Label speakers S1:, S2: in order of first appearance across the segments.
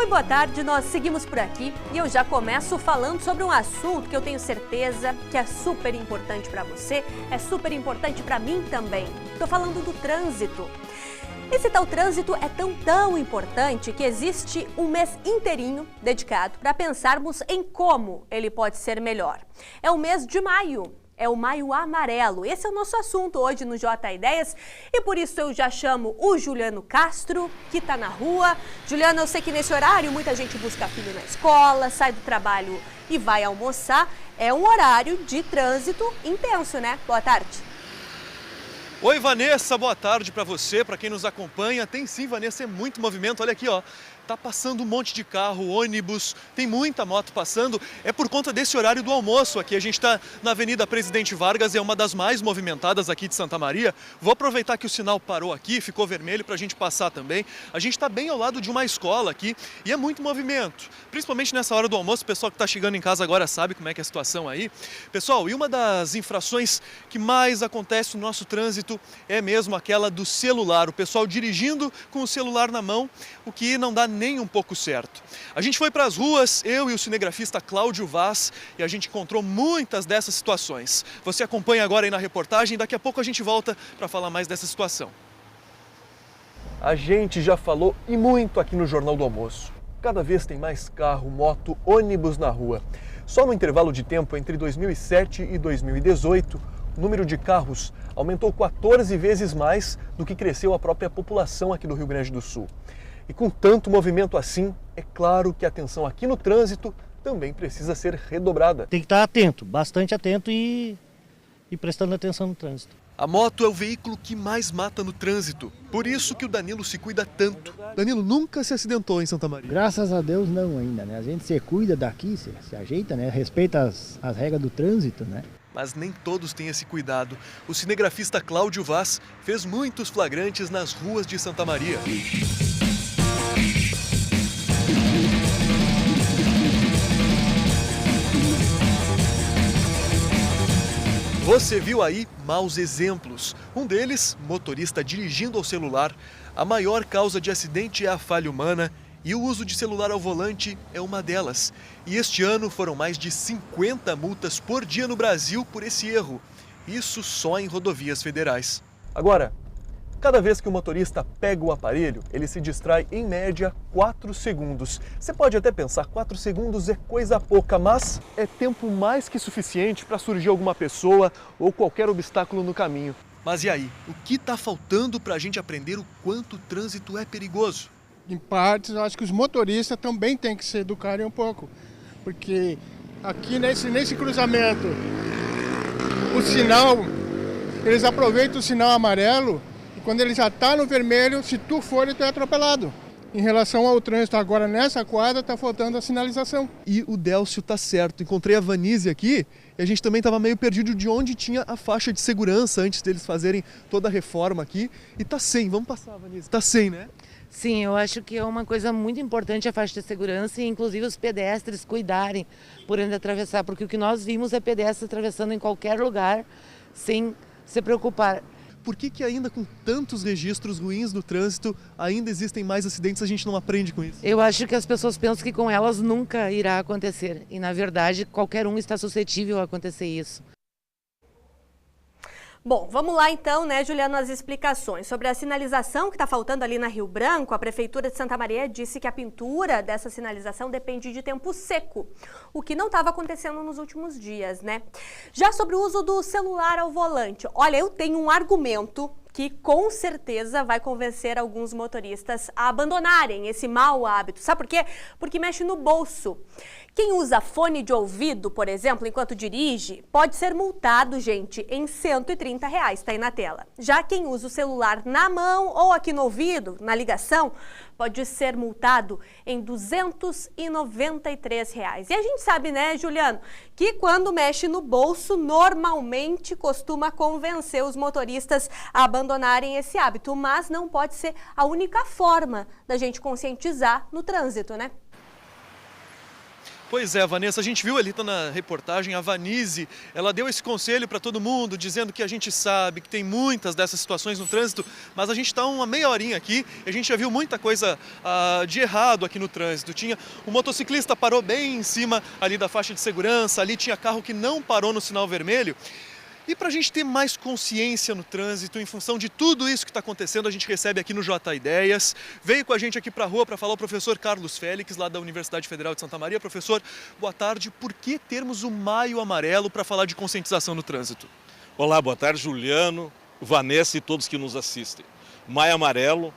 S1: Oi, boa tarde, nós seguimos por aqui e eu já começo falando sobre um assunto que eu tenho certeza que é super importante para você, é super importante para mim também. Estou falando do trânsito. Esse tal trânsito é tão importante que existe um mês inteirinho dedicado para pensarmos em como ele pode ser melhor. É o mês de maio. É o Maio Amarelo. Esse é o nosso assunto hoje no J Ideias e por isso eu já chamo o Juliano Castro, que está na rua. Juliano, eu sei que nesse horário muita gente busca filho na escola, sai do trabalho e vai almoçar. É um horário de trânsito intenso, né? Boa tarde.
S2: Oi, Vanessa, boa tarde para você, para quem nos acompanha. Tem sim, Vanessa, é muito movimento. Olha aqui, ó. Tá passando um monte de carro, ônibus, tem muita moto passando. É por conta desse horário do almoço aqui. A gente está na Avenida Presidente Vargas, é uma das mais movimentadas aqui de Santa Maria. Vou aproveitar que o sinal parou aqui, ficou vermelho para a gente passar também. A gente está bem ao lado de uma escola aqui e é muito movimento. Principalmente nessa hora do almoço, o pessoal que está chegando em casa agora sabe como é que é a situação aí. Pessoal, e uma das infrações que mais acontece no nosso trânsito é mesmo aquela do celular. O pessoal dirigindo com o celular na mão, o que não dá nem um pouco certo. A gente foi para as ruas, eu e o cinegrafista Cláudio Vaz, e a gente encontrou muitas dessas situações. Você acompanha agora aí na reportagem, daqui a pouco a gente volta para falar mais dessa situação. A gente já falou e muito aqui no Jornal do Almoço. Cada vez tem mais carro, moto, ônibus na rua. Só no intervalo de tempo entre 2007 e 2018, o número de carros aumentou 14 vezes mais do que cresceu a própria população aqui do Rio Grande do Sul. E com tanto movimento assim, é claro que a atenção aqui no trânsito também precisa ser redobrada.
S3: Tem que estar atento, bastante atento e prestando atenção no trânsito.
S2: A moto é o veículo que mais mata no trânsito. Por isso que o Danilo se cuida tanto. Danilo nunca se acidentou em Santa Maria.
S4: Graças a Deus não ainda, né? A gente se cuida daqui, se ajeita, né? Respeita as regras do trânsito, né?
S2: Mas nem todos têm esse cuidado. O cinegrafista Cláudio Vaz fez muitos flagrantes nas ruas de Santa Maria. Você viu aí maus exemplos. Um deles, motorista dirigindo ao celular. A maior causa de acidente é a falha humana e o uso de celular ao volante é uma delas. E este ano foram mais de 50 multas por dia no Brasil por esse erro. Isso só em rodovias federais. Agora, cada vez que o motorista pega o aparelho, ele se distrai em média 4 segundos. Você pode até pensar, 4 segundos é coisa pouca, mas é tempo mais que suficiente para surgir alguma pessoa ou qualquer obstáculo no caminho. Mas e aí? O que está faltando para a gente aprender o quanto o trânsito é perigoso?
S5: Em partes, eu acho que os motoristas também têm que se educarem um pouco. Porque aqui nesse cruzamento, o sinal, eles aproveitam o sinal amarelo. Quando ele já está no vermelho, se tu for, tu é atropelado. Em relação ao trânsito agora nessa quadra, está faltando a sinalização.
S2: E o Délcio tá certo. Encontrei a Vanise aqui e a gente também estava meio perdido de onde tinha a faixa de segurança antes deles fazerem toda a reforma aqui. E tá sem. Vamos passar, Vanise. Tá sem, né?
S6: Sim, eu acho que é uma coisa muito importante a faixa de segurança e inclusive os pedestres cuidarem por onde atravessar. Porque o que nós vimos é pedestres atravessando em qualquer lugar sem se preocupar.
S2: Por que ainda com tantos registros ruins no trânsito, ainda existem mais acidentes, a gente não aprende com isso?
S6: Eu acho que as pessoas pensam que com elas nunca irá acontecer. E, na verdade, qualquer um está suscetível a acontecer isso.
S1: Bom, vamos lá então, né, Juliano, as explicações. Sobre a sinalização que está faltando ali na Rio Branco, a Prefeitura de Santa Maria disse que a pintura dessa sinalização depende de tempo seco, o que não estava acontecendo nos últimos dias, né? Já sobre o uso do celular ao volante, olha, eu tenho um argumento que com certeza vai convencer alguns motoristas a abandonarem esse mau hábito. Sabe por quê? Porque mexe no bolso. Quem usa fone de ouvido, por exemplo, enquanto dirige, pode ser multado, gente, em R$130, está aí na tela. Já quem usa o celular na mão ou aqui no ouvido, na ligação, pode ser multado em R$293. E a gente sabe, né, Juliano, que quando mexe no bolso, normalmente costuma convencer os motoristas a abandonarem esse hábito, mas não pode ser a única forma da gente conscientizar no trânsito, né?
S2: Pois é, Vanessa, a gente viu ali na reportagem, a Vanise, ela deu esse conselho para todo mundo, dizendo que a gente sabe que tem muitas dessas situações no trânsito, mas a gente está uma meia horinha aqui e a gente já viu muita coisa de errado aqui no trânsito. O motociclista parou bem em cima ali da faixa de segurança, ali tinha carro que não parou no sinal vermelho. E para a gente ter mais consciência no trânsito, em função de tudo isso que está acontecendo, a gente recebe aqui no J Ideias. Veio com a gente aqui para a rua para falar o professor Carlos Félix, lá da Universidade Federal de Santa Maria. Professor, boa tarde. Por que termos o Maio Amarelo para falar de conscientização no trânsito?
S7: Olá, boa tarde, Juliano, Vanessa e todos que nos assistem. O Maio Amarelo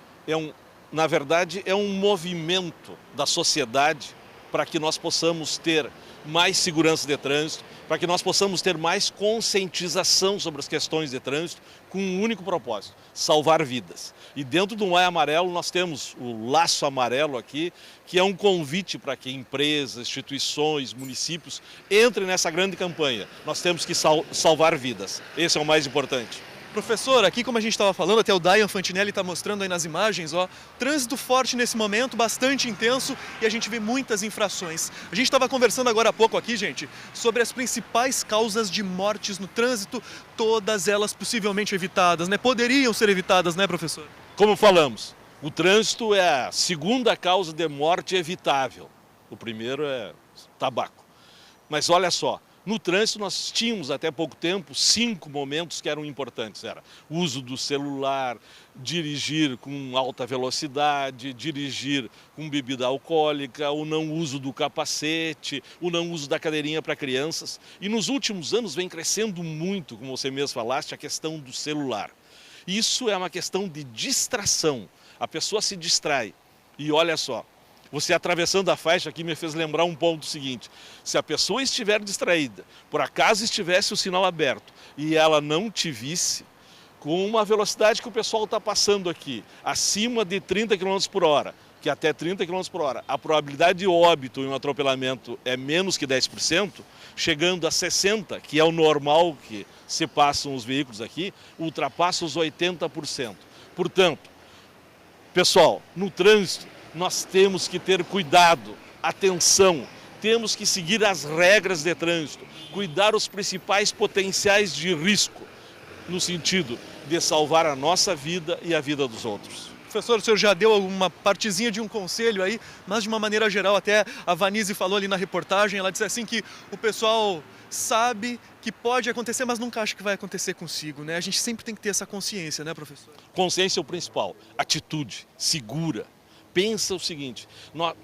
S7: na verdade, é um movimento da sociedade para que nós possamos ter mais segurança de trânsito, para que nós possamos ter mais conscientização sobre as questões de trânsito, com um único propósito: salvar vidas. E dentro do Maio Amarelo nós temos o Laço Amarelo aqui, que é um convite para que empresas, instituições, municípios entrem nessa grande campanha. Nós temos que salvar vidas. Esse é o mais importante.
S2: Professor, aqui como a gente estava falando, até o Dayan Fantinelli está mostrando aí nas imagens, trânsito forte nesse momento, bastante intenso, e a gente vê muitas infrações. A gente estava conversando agora há pouco aqui, gente, sobre as principais causas de mortes no trânsito, todas elas possivelmente evitadas, né? Poderiam ser evitadas, né, professor?
S7: Como falamos, o trânsito é a segunda causa de morte evitável. O primeiro é tabaco. Mas olha só, no trânsito nós tínhamos até pouco tempo 5 momentos que eram importantes. Era o uso do celular, dirigir com alta velocidade, dirigir com bebida alcoólica, o não uso do capacete, o não uso da cadeirinha para crianças. E nos últimos anos vem crescendo muito, como você mesmo falaste, a questão do celular. Isso é uma questão de distração. A pessoa se distrai. E olha só, você atravessando a faixa aqui me fez lembrar um ponto seguinte: se a pessoa estiver distraída, por acaso estivesse o sinal aberto e ela não te visse, com uma velocidade que o pessoal está passando aqui, acima de 30 km por hora, que até 30 km por hora, a probabilidade de óbito em um atropelamento é menos que 10%, chegando a 60%, que é o normal que se passam os veículos aqui, ultrapassa os 80%. Portanto, pessoal, no trânsito, nós temos que ter cuidado, atenção, temos que seguir as regras de trânsito, cuidar os principais potenciais de risco, no sentido de salvar a nossa vida e a vida dos outros.
S2: Professor, o senhor já deu uma partezinha de um conselho aí, mas de uma maneira geral, até a Vanise falou ali na reportagem, ela disse assim que o pessoal sabe que pode acontecer, mas nunca acha que vai acontecer consigo, né? A gente sempre tem que ter essa consciência, né, professor?
S7: Consciência é o principal, atitude, segura. Pensa o seguinte,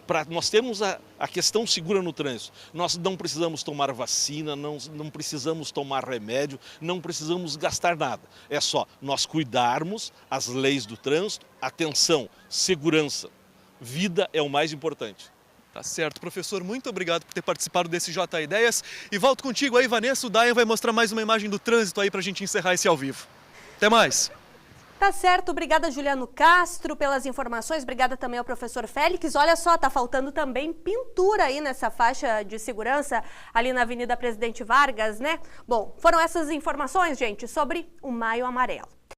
S7: para nós termos a questão segura no trânsito, nós não precisamos tomar vacina, não precisamos tomar remédio, não precisamos gastar nada. É só nós cuidarmos as leis do trânsito, atenção, segurança, vida é o mais importante.
S2: Tá certo, professor, muito obrigado por ter participado desse J Ideias. E volto contigo aí, Vanessa, o Dayan vai mostrar mais uma imagem do trânsito aí para a gente encerrar esse ao vivo. Até mais!
S1: Tá certo, obrigada Juliano Castro pelas informações, obrigada também ao professor Félix. Olha só, tá faltando também pintura aí nessa faixa de segurança ali na Avenida Presidente Vargas, né? Bom, foram essas informações, gente, sobre o Maio Amarelo.